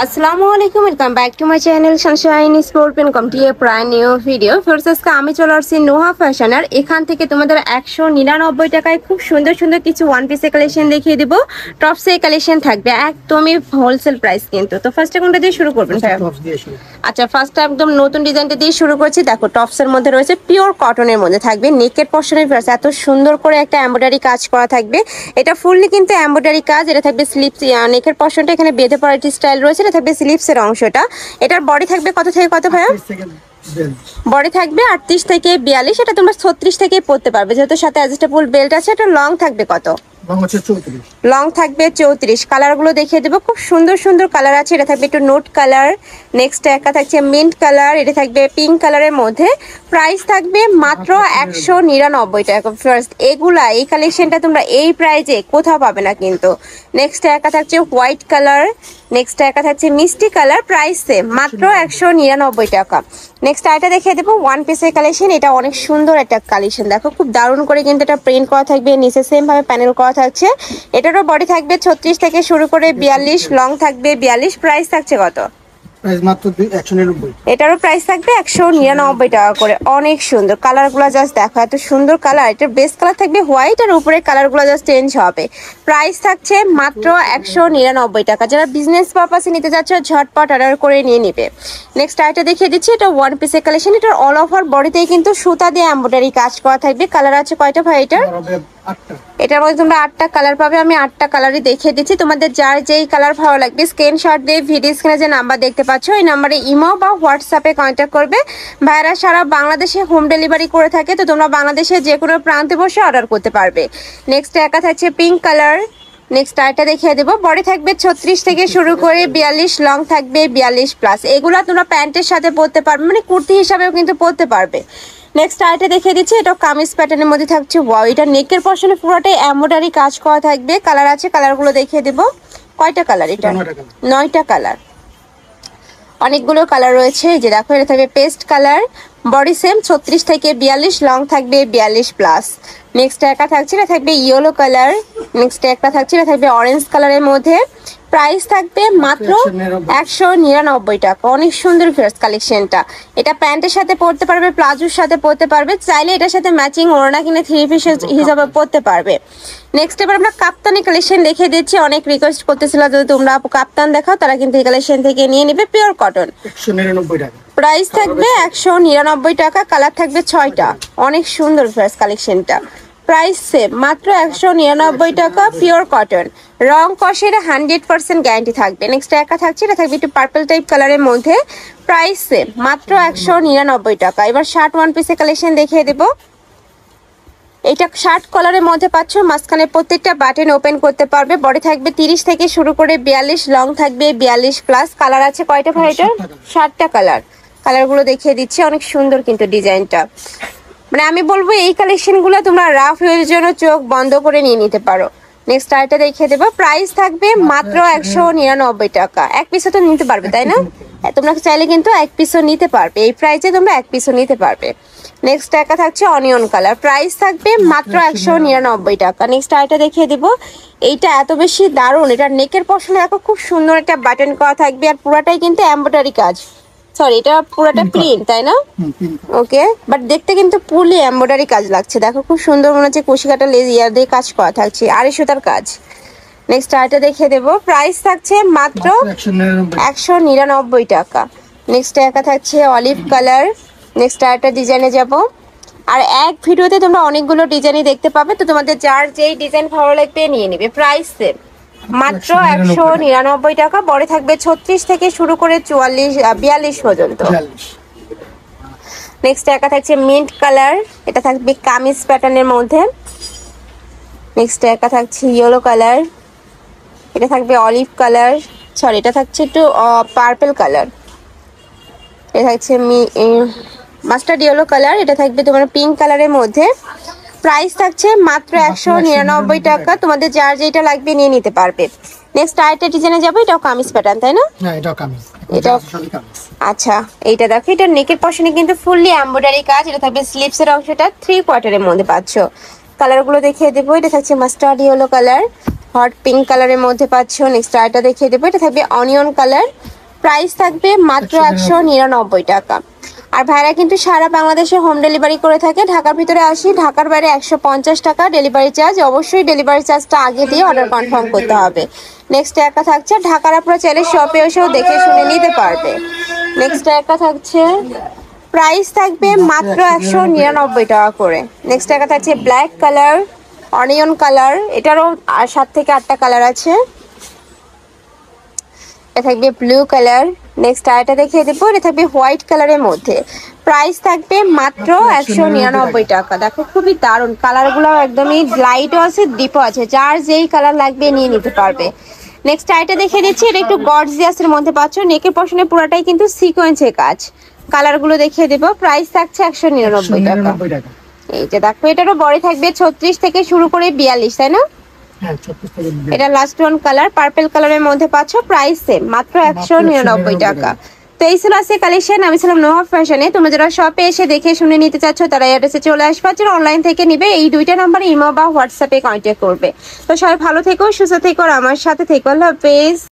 আসসালামু আলাইকুম, welcome back to my channel Sunshine sport welcome to A brand new video. First আজকে আমি চলে আসছি নোহা ফ্যাশন, আর এখান থেকে তোমাদের 199 টাকায় খুব সুন্দর সুন্দর কিছু ওয়ান পিসের কালেকশন দেখিয়ে দিব। টপসের কালেকশন থাকবে একদমই হোলসেল প্রাইস কিন্তু। তো ফার্স্টে কোনটা দিয়ে শুরু করবেন? আচ্ছা, ফার্স্ট একদম নতুন ডিজাইনটা দিয়ে শুরু করছি। দেখো টপসের মধ্যে রয়েছে পিওর কটনের মধ্যে থাকবে, নেকের পশনের এত সুন্দর করে একটা এমব্রয়ডারি কাজ করা থাকবে। এটা ফুললি কিন্তু এমব্রয়ডারি কাজ। এটা থাকবে স্লিপস, নেকের পশনটা এখানে বেঁধে পড়ার স্টাইল রয়েছে। এটা থাকবে স্লিপসের অংশটা। এটার বডি থাকবে কত থেকে কত ভাইয়া? বডি থাকবে 38 থেকে 42। এটা তোমরা 36 থেকে পড়তে পারবে, যেহেতু সাথে অ্যাডজাস্টেবল বেল্ট আছে। এটা লং থাকবে কত? লং থাকবে 34। কালার গুলো দেখিয়ে দেবো, খুব সুন্দর সুন্দর কালার আছে। এটা থাকবে একটু নোট কালার, নেক্সট একটা থাকছে মিন্ট কালার, এটা থাকবে পিঙ্ক কালারের মধ্যে। প্রাইস থাকবে মাত্র 199 টাকা। ফার্স্ট এগুলা এই কালেকশনটা তোমরা এই প্রাইজে কোথাও পাবে না কিন্তু। নেক্সট একটা থাকছে হোয়াইট কালার, নেক্সট একটা থাকছে মিষ্টি কালার, প্রাইস সেম মাত্র 199 টাকা। নেক্সট আইটা দেখিয়ে দেবো ওয়ান পিসের কালেকশন। এটা অনেক সুন্দর একটা কালেকশন, দেখো খুব দারুণ করে কিন্তু এটা প্রিন্ট করা থাকবে, নিচে সেম ভাবে প্যানেল করা থাকছে। এটারও বডি থাকবে 36 থেকে শুরু করে 42, লং থাকবে 42। প্রাইস থাকছে কত? এটারও প্রাইস থাকবে 199 টাকা করে। অনেক সুন্দর কালারগুলো, জাস্ট দেখো এত সুন্দর কালার। এটার বেস কালার থাকবে হোয়াইট, আর উপরে কালারগুলো জাস্ট চেঞ্জ হবে। প্রাইস থাকছে মাত্র 199 টাকা। যারা বিজনেস পারপাসে নিতে যাচ্ছে ঝটপট অর্ডার করে নিয়ে নিবে। নেক্সট আইটা দেখিয়ে দিচ্ছি, এটা ওয়ান পিসের কালেকশন। এটার অল ওভার বডিতেই কিন্তু সুতা দিয়ে এমব্রয়ডারি কাজ করা থাকবে। কালার আছে কয়টা ভাই এটার? এটার মধ্যে তোমরা 8টা কালার পাবে। আমি 8টা কালারই দেখিয়ে দিচ্ছি। তোমাদের যার যেই কালার ভালো লাগবে স্ক্রিনশট দিয়ে ভিডিও স্ক্রিনে যে নাম্বার দেখতে পাচ্ছ এই নাম্বারে ইমো বা হোয়াটসঅ্যাপে কন্ট্যাক্ট করবে। ভাইরা সারা বাংলাদেশে হোম ডেলিভারি করে থাকে, তো তোমরা বাংলাদেশের যে কোনো প্রান্তে বসে অর্ডার করতে পারবে। নেক্সট একা থাকছে পিঙ্ক কালার। নেক্সট আইটা দেখিয়ে দেবো, বডি থাকবে 36 থেকে শুরু করে 42, লং থাকবে 42 প্লাস। এগুলা তোমরা প্যান্টের সাথে পরতে পারবে, মানে কুর্তি হিসাবেও কিন্তু পরতে পারবে। নেক্সট আইটা দেখিয়ে দিচ্ছি, এটা কামিজ প্যাটার্নের মধ্যে থাকছে। ওয়াও, এটা নেকের পশনে পুরোটাই এমব্রয়ডারি কাজ করা থাকবে। কালার আছে, কালারগুলো দেখিয়ে দেবো। কয়টা কালার এটা? 9টা কালার। অনেকগুলো কালার রয়েছে। এই যে দেখো, এটা থাকবে পেস্ট কালার, বডি সেম 36 থেকে 42, লং থাকবে 42 প্লাস। নেক্সট একটা থাকছে, এটা থাকবে ইয়েলো কালার। নেক্সট একটা থাকছে, এটা থাকবে অরেঞ্জ কালারের মধ্যে। প্রাইস থাকবে মাত্র 199 টাকা। অনেক সুন্দর ফ্রেশ কালেকশনটা। এটা প্যান্টের সাথে পরতে পারবে, প্লাজোর সাথে পরতে পারবে, চাইলে এটার সাথে ম্যাচিং ওড়না কিনে 3 পিস হিসাবে পরতে পারবে। নেক্সট এবার আমরা কাপ্তানি কালেকশন দেখিয়ে দিচ্ছি। অনেক রিকোয়েস্ট করতেছিল যদি তোমরা আপু কাপ্তান দেখাও, তারা কিন্তু এই কালেকশন থেকে নিয়ে নেবে। পিওর কটন, 199 টাকা। প্রাইস থাকবে 199 টাকা। কালার থাকবে 6টা। অনেক সুন্দর ফ্রেশ কালেকশনটা। প্রাইস সেম মাত্র 199 টাকা। পিওর কটন, রং কষের 100% গ্যারান্টি থাকবে। নেক্সট একা থাকছে, এটা থাকবে একটু পার্পল টাইপ কালারের মধ্যে। প্রাইস সেম মাত্র 199 টাকা। এবার শার্ট ওয়ান পিসের কালেকশন দেখিয়ে দেবো। এটা শার্ট কলারের মধ্যে পাচ্ছ, মাঝখানে প্রত্যেকটা বাটন ওপেন করতে পারবে। বডি থাকবে 30 থেকে শুরু করে 42, লং থাকবে 42 প্লাস। কালার আছে কয়টা ভাই এটা? 7টা কালার। কালারগুলো দেখিয়ে দিচ্ছি, অনেক সুন্দর কিন্তু ডিজাইনটা। মানে আমি বলবো এই কালেকশনগুলো তোমরা রাফ ইউজের জন্য চোখ বন্ধ করে নিয়ে নিতে পারো। নেক্সট আইটা দেখিয়ে দেবো। প্রাইস থাকবে মাত্র 199 টাকা। এক পিসও তো নিতে পারবে, তাই না? তোমরা চাইলে কিন্তু এক পিসও নিতে পারবে। এই প্রাইসে তোমরা এক পিসও নিতে পারবে। নেক্সট একটা থাকছে অনিয়ন কালার, প্রাইস থাকবে মাত্র 199 টাকা। নেক্সট আইটা দেখিয়ে দিব। এইটা এত বেশি দারুণ, এটা নেকের পশনে দেখো খুব সুন্দর একটা বাটন করা থাকবে, আর পুরাটাই কিন্তু এমব্রয়ডারি কাজ। সরি, এটা পুরোটা প্রিন্ট, তাই না? ওকে, বাট দেখতে কিন্তু ফুললি এমব্রয়ডারি কাজ লাগছে। দেখো খুব সুন্দর মনে হচ্ছে কুশি কাটা লেজ ইয়ার দিয়ে কাজ করা থাকছে, আড়াই সুতার কাজ। নেক্সট আইটা দেখিয়ে দেবো। প্রাইস থাকছে মাত্র 199 টাকা। নেক্সট একা থাকছে অলিভ কালার। নেক্সট আরেকটা ডিজাইনে যাব। আর এক ভিডিওতে তোমরা অনেকগুলো ডিজাইনই দেখতে পাবে, তো তোমাদের যার যেই ডিজাইন ভালো লাগবে নিয়ে নিবে। প্রাইস সেম মাত্র 199 টাকা। বড় থাকবে 36 থেকে শুরু করে 42 পর্যন্ত। নেক্সট একা থাকছে মিন্ট কালার, এটা থাকবে কামিজ প্যাটার্নের মধ্যে। নেক্সট একা থাকছে ইয়েলো কালার, এটা থাকবে অলিভ কালার, সরি এটা থাকছে একটু পার্পল কালার, এটা থাকছে মাস্টার্ড ইয়েলো কালার, এটা থাকবে তোমার পিঙ্ক কালারের মধ্যে। প্রাইস থাকছে মাত্র 199 টাকা। তোমাদের যার যেটা লাগবে নিয়ে নিতে পারবে। নেক্সট আরেকটা ডিজাইনে যাবো। এটাও কামিজ প্যাটার্ন, তাই না? হ্যাঁ, এটাও কামিজ। এটা আচ্ছা, এইটা দেখো, এটা নেকের পশনে কিন্তু ফুললি এমব্রয়ডারি কাজ। এটা থাকবে স্লিভস এর অংশটা 3 কোয়ার্টারের মধ্যে পাচ্ছ। কালারগুলো দেখিয়ে দেবো। এটা থাকছে mustard yellow colour, hot pink কালারের মধ্যে পাচ্ছ। নেক্সট আরেকটা দেখিয়ে দেবো, এটা থাকবে অনিয়ন কালার। প্রাইস থাকবে মাত্র 199 টাকা। আর ভাইরা কিন্তু সারা বাংলাদেশে হোম ডেলিভারি করে থাকে। ঢাকার ভিতরে আসি, ঢাকার বাইরে 150 টাকা ডেলিভারি চার্জ। অবশ্যই ডেলিভারি চার্জটা আগে দিয়ে অর্ডার কনফার্ম করতে হবে। নেক্সট একটা থাকছে ঢাকার, আপনারা চাইলে শপে এসেও দেখে শুনে নিতে পারবে। নেক্সট একটা থাকছে, প্রাইস থাকবে মাত্র 199 টাকা করে। নেক্সট একটা থাকছে ব্ল্যাক কালার, অনিয়ন কালার, এটারও 7 থেকে 8টা কালার আছে। এটা থাকবে ব্লু কালার। নেক্সট আরেকটা দেখিয়ে দেবো, এটা থাকবে হোয়াইট কালারের মধ্যে। প্রাইস থাকবে মাত্র 199 টাকা। দেখো খুবই দারুণ কালারগুলো, একদমই লাইটও আছে ডিপও আছে, যার যেই কালার লাগবে নিয়ে নিতে পারবে। নেক্সট আরেকটা দেখিয়ে দিচ্ছি, এটা একটু গর্জিয়াসের মধ্যে পাচ্ছ। নেকের পশনে পুরোটাই কিন্তু সিকোয়েন্সের কাজ। কালারগুলো দেখিয়ে দেবো, প্রাইস থাকছে 199 টাকা। এই যে দেখো, এটারও বড় থাকবে 36 থেকে শুরু করে 42, তাই না? এটা লাস্ট ওয়ান কালার পার্পল কালারের মধ্যে পাচ্ছ। প্রাইস সেম, মাত্র 199 টাকা। তো এই ছিল আজকে কালেকশন। আমি ছিলাম নোহা ফ্যাশনে। তোমরা যারা শপে এসে দেখে শুনে নিতে চাচ্ছ তারা অ্যাড্রেসে চলে আসবে, যারা অনলাইন থেকে নিবে এই দুইটা নাম্বারে ইমো বা হোয়াটসঅ্যাপে কন্ট্যাক্ট করবে। তো সবাই ভালো থেকো, সুস্থ থেকো, আর আমার সাথে থেকো। আল্লাহ হাফেজ।